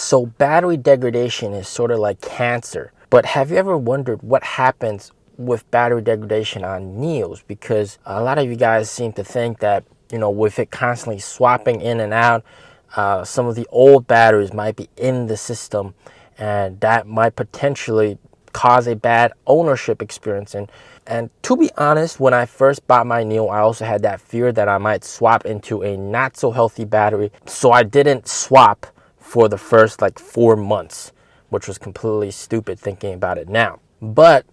So battery degradation is sort of like cancer. But have you ever wondered what happens with battery degradation on NIOs? Because a lot of you guys seem to think that, with it constantly swapping in and out, some of the old batteries might be in the system, and that might potentially cause a bad ownership experience. And to be honest, when I first bought my NIO, I also had that fear that I might swap into a not so healthy battery. So I didn't swap for the first like 4 months, which was completely stupid thinking about it now. But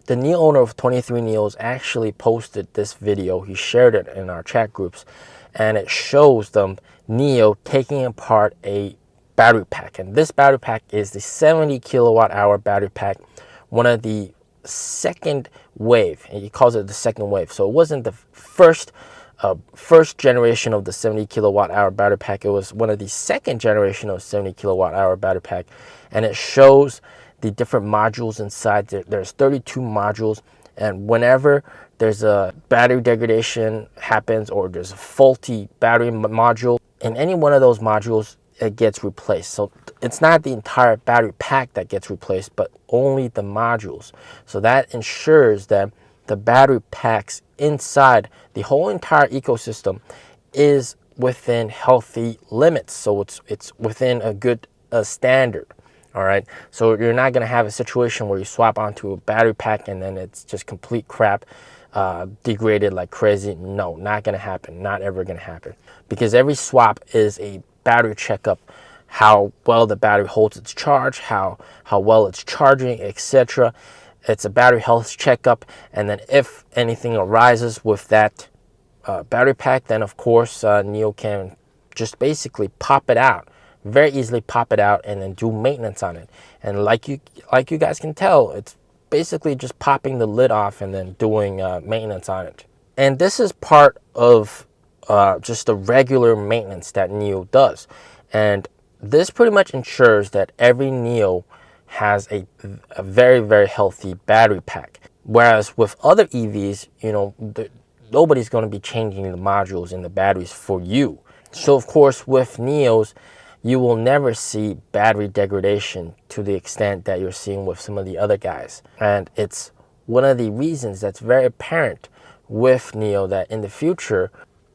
the NIO owner of 23 NIOs actually posted this video. He shared it in our chat groups, and it shows them NIO taking apart a battery pack. And this battery pack is the 70 kilowatt hour battery pack, one of the second wave, and he calls it the second wave. So it wasn't the first generation of the 70 kilowatt hour battery pack. It was one of the second generation of 70 kilowatt hour battery pack, and it shows the different modules inside. There's 32 modules, and whenever there's a battery degradation happens or there's a faulty battery module in any one of those modules, it gets replaced. So it's not the entire battery pack that gets replaced, but only the modules. So that ensures that the battery packs inside the whole entire ecosystem is within healthy limits. So it's within a good standard. All right. So you're not going to have a situation where you swap onto a battery pack and then it's just complete crap, degraded like crazy. No, not going to happen. Not ever going to happen, because every swap is a battery checkup, how well the battery holds its charge, how well it's charging, etc. It's a battery health checkup, and then if anything arises with that battery pack, then of course NIO can just basically pop it out, very easily pop it out, and then do maintenance on it. And like you guys can tell, it's basically just popping the lid off and then doing maintenance on it. And this is part of just the regular maintenance that NIO does, and this pretty much ensures that every NIO has a very, very healthy battery pack. Whereas with other EVs, nobody's going to be changing the modules in the batteries for you. So of course with NIOs, you will never see battery degradation to the extent that you're seeing with some of the other guys. And it's one of the reasons that's very apparent with NIO that in the future,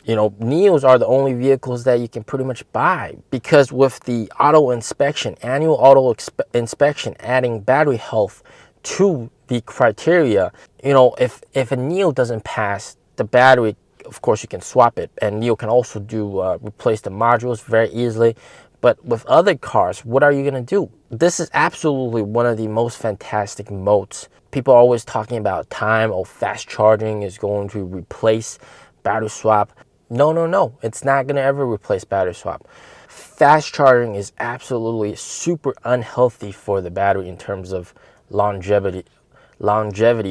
NIOs are the only vehicles that you can pretty much buy, because with the annual auto inspection, adding battery health to the criteria, if a NIO doesn't pass the battery, of course you can swap it, and NIO can also do replace the modules very easily. But with other cars, what are you going to do? This is absolutely one of the most fantastic modes. People are always talking about time or fast charging is going to replace battery swap. No, it's not going to ever replace battery swap. Fast charging is absolutely super unhealthy for the battery in terms of longevity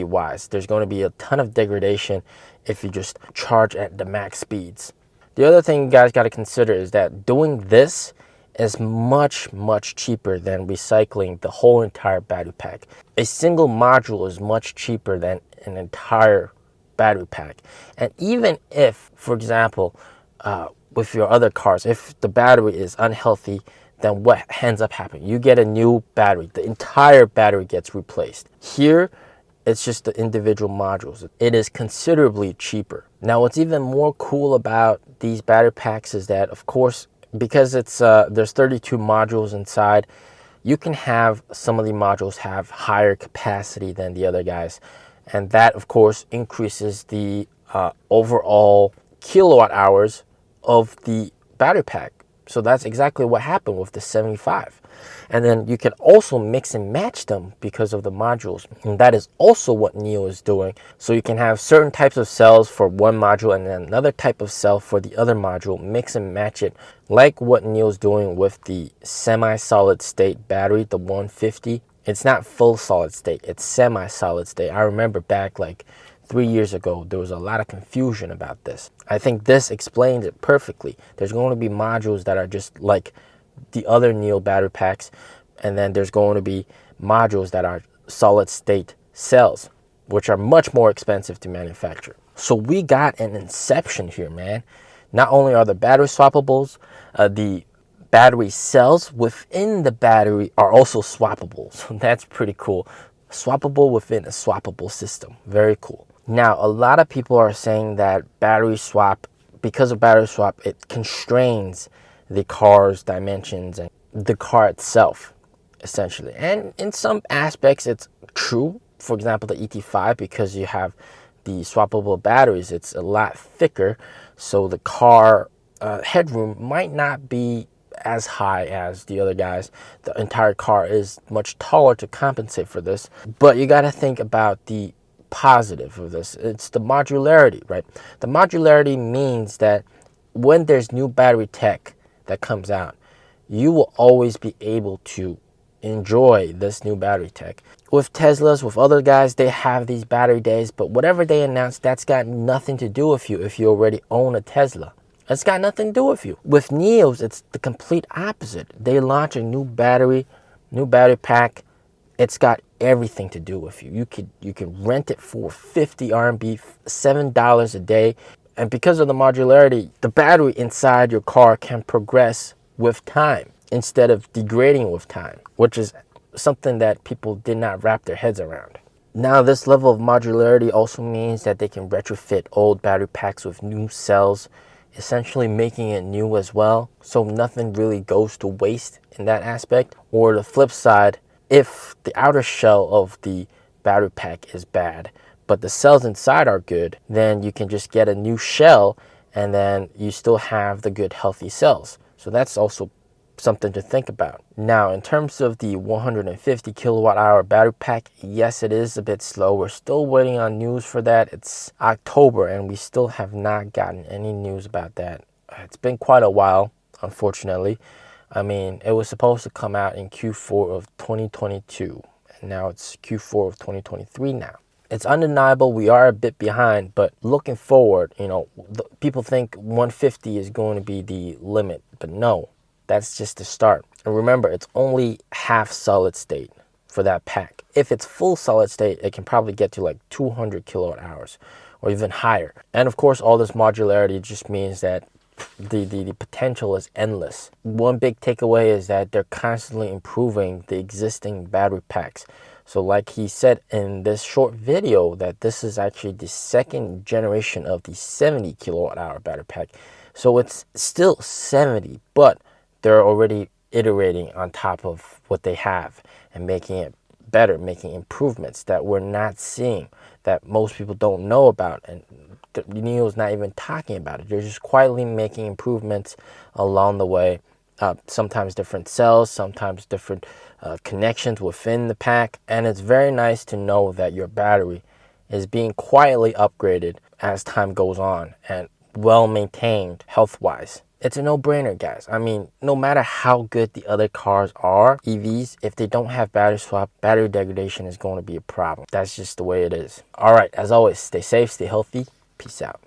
wise. There's going to be a ton of degradation if you just charge at the max speeds. The other thing you guys got to consider is that doing this is much, much cheaper than recycling the whole entire battery pack. A single module is much cheaper than an entire battery pack. And even if, for example, with your other cars, if the battery is unhealthy, then what ends up happening? You get a new battery. The entire battery gets replaced. Here, it's just the individual modules. It is considerably cheaper. Now, what's even more cool about these battery packs is that, of course, because there's 32 modules inside, you can have some of the modules have higher capacity than the other guys. And that, of course, increases the overall kilowatt hours of the battery pack. So that's exactly what happened with the 75. And then you can also mix and match them because of the modules. And that is also what NIO is doing. So you can have certain types of cells for one module and then another type of cell for the other module, mix and match it, like what NIO is doing with the semi-solid state battery, the 150. It's not full solid state, it's semi-solid state. I remember back like 3 years ago, there was a lot of confusion about this. I think this explains it perfectly. There's going to be modules that are just like the other NIO battery packs, and then there's going to be modules that are solid state cells, which are much more expensive to manufacture. So we got an inception here, man. Not only are the battery swappables, the battery cells within the battery are also swappable. So that's pretty cool. Swappable within a swappable system. Very cool. Now, a lot of people are saying that battery swap, because of battery swap, it constrains the car's dimensions and the car itself, essentially. And in some aspects, it's true. For example, the ET5, because you have the swappable batteries, it's a lot thicker, so the car headroom might not be as high as the other guys. The entire car is much taller to compensate for this. But you got to think about the positive of this. It's the modularity, right? The modularity means that when there's new battery tech that comes out, you will always be able to enjoy this new battery tech. With Teslas, with other guys, they have these battery days, but whatever they announce, that's got nothing to do with you if you already own a Tesla. It's got nothing to do with you. With NIOs, it's the complete opposite. They launch a new battery pack. It's got everything to do with you. You can rent it for 50 RMB, $7 a day. And because of the modularity, the battery inside your car can progress with time instead of degrading with time, which is something that people did not wrap their heads around. Now, this level of modularity also means that they can retrofit old battery packs with new cells, essentially making it new as well, so nothing really goes to waste in that aspect. Or the flip side, if the outer shell of the battery pack is bad but the cells inside are good, then you can just get a new shell and then you still have the good healthy cells. So that's also something to think about. Now, in terms of the 150 kilowatt hour battery pack, yes, it is a bit slow. We're still waiting on news for that. It's October and we still have not gotten any news about that. It's been quite a while, unfortunately. I mean, it was supposed to come out in Q4 of 2022 and now it's Q4 of 2023 now. It's undeniable we are a bit behind, but looking forward, people think 150 is going to be the limit, but no, that's just the start. And remember, it's only half solid state for that pack. If it's full solid state, it can probably get to like 200 kilowatt hours or even higher. And of course, all this modularity just means that the potential is endless. One big takeaway is that they're constantly improving the existing battery packs. So like he said in this short video, that this is actually the second generation of the 70 kilowatt hour battery pack. So it's still 70, but they're already iterating on top of what they have and making it better, making improvements that we're not seeing, that most people don't know about. And NIO's not even talking about it. They're just quietly making improvements along the way. Sometimes different cells, sometimes different connections within the pack. And it's very nice to know that your battery is being quietly upgraded as time goes on and well maintained health-wise. It's a no-brainer, guys. I mean, no matter how good the other cars are, EVs, if they don't have battery swap, battery degradation is going to be a problem. That's just the way it is. All right, as always, stay safe, stay healthy. Peace out.